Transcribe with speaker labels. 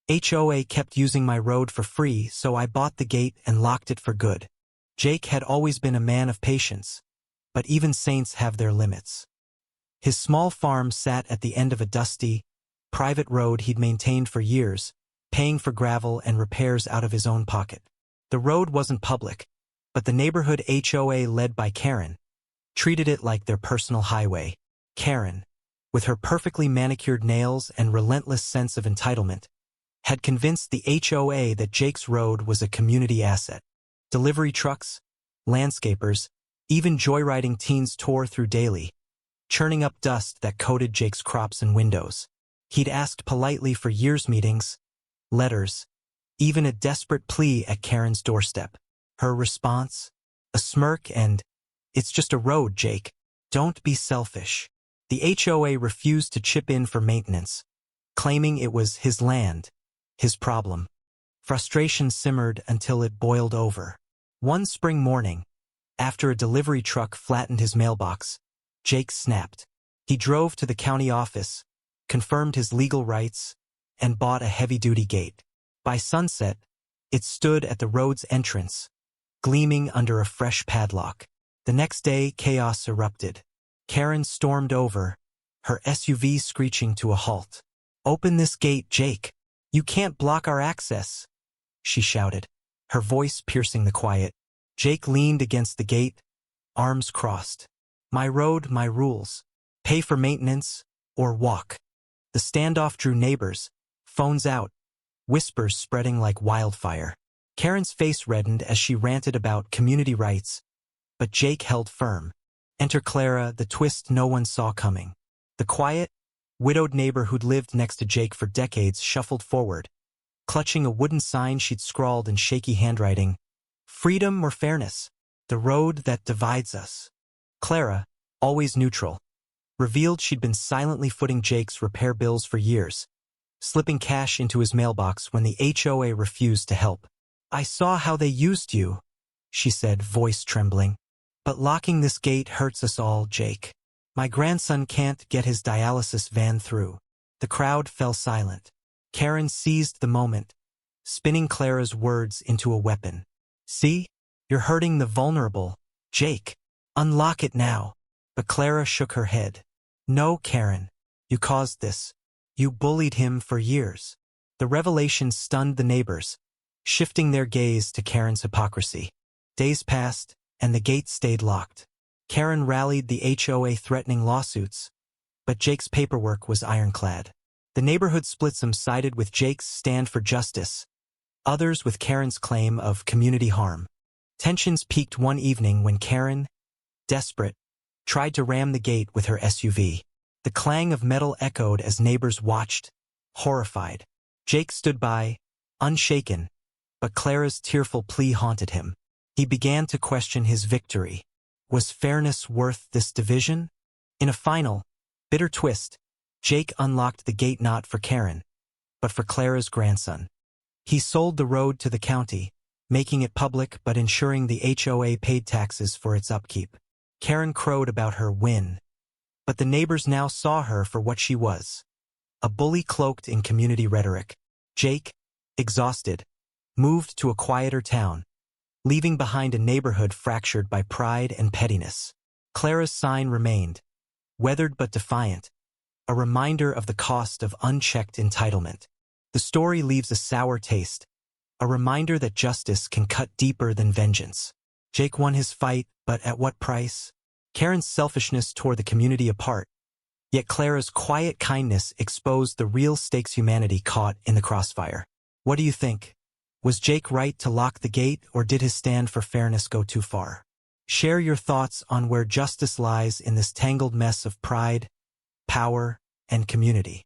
Speaker 1: HOA kept using my road for free, so I bought the gate and locked it for good. Jake had always been a man of patience, but even saints have their limits. His small farm sat at the end of a dusty, private road he'd maintained for years, paying for gravel and repairs out of his own pocket. The road wasn't public, but the neighborhood HOA led by Karen treated it like their personal highway. Karen, with her perfectly manicured nails and relentless sense of entitlement, had convinced the HOA that Jake's road was a community asset. Delivery trucks, landscapers, even joyriding teens tore through daily, churning up dust that coated Jake's crops and windows. He'd asked politely for years meetings, letters, even a desperate plea at Karen's doorstep. Her response? A smirk and, "It's just a road, Jake. Don't be selfish." The HOA refused to chip in for maintenance, claiming it was his land, his problem. Frustration simmered until it boiled over. One spring morning, after a delivery truck flattened his mailbox, Jake snapped. He drove to the county office, confirmed his legal rights, and bought a heavy-duty gate. By sunset, it stood at the road's entrance, gleaming under a fresh padlock. The next day, chaos erupted. Karen stormed over, her SUV screeching to a halt. "Open this gate, Jake. You can't block our access," she shouted, her voice piercing the quiet. Jake leaned against the gate, arms crossed. "My road, my rules. Pay for maintenance, or walk." The standoff drew neighbors, phones out, whispers spreading like wildfire. Karen's face reddened as she ranted about community rights, but Jake held firm. Enter Clara, the twist no one saw coming. The quiet, widowed neighbor who'd lived next to Jake for decades shuffled forward, clutching a wooden sign she'd scrawled in shaky handwriting. "Freedom or fairness? The road that divides us." Clara, always neutral, revealed she'd been silently footing Jake's repair bills for years, slipping cash into his mailbox when the HOA refused to help. "I saw how they used you," she said, voice trembling. "But locking this gate hurts us all, Jake. My grandson can't get his dialysis van through." The crowd fell silent. Karen seized the moment, spinning Clara's words into a weapon. "See? You're hurting the vulnerable, Jake. Unlock it now." But Clara shook her head. "No, Karen. You caused this. You bullied him for years." The revelation stunned the neighbors, shifting their gaze to Karen's hypocrisy. Days passed, and the gate stayed locked. Karen rallied the HOA threatening lawsuits, but Jake's paperwork was ironclad. The neighborhood split, some sided with Jake's stand for justice, others with Karen's claim of community harm. Tensions peaked one evening when Karen, desperate, tried to ram the gate with her SUV. The clang of metal echoed as neighbors watched, horrified. Jake stood by, unshaken, but Clara's tearful plea haunted him. He began to question his victory. Was fairness worth this division? In a final, bitter twist, Jake unlocked the gate not for Karen, but for Clara's grandson. He sold the road to the county, making it public but ensuring the HOA paid taxes for its upkeep. Karen crowed about her win, but the neighbors now saw her for what she was, a bully cloaked in community rhetoric. Jake, exhausted, moved to a quieter town, leaving behind a neighborhood fractured by pride and pettiness. Clara's sign remained, weathered but defiant, a reminder of the cost of unchecked entitlement. The story leaves a sour taste, a reminder that justice can cut deeper than vengeance. Jake won his fight, but at what price? Karen's selfishness tore the community apart, yet Clara's quiet kindness exposed the real stakes humanity caught in the crossfire. What do you think? Was Jake right to lock the gate, or did his stand for fairness go too far? Share your thoughts on where justice lies in this tangled mess of pride, power, and community.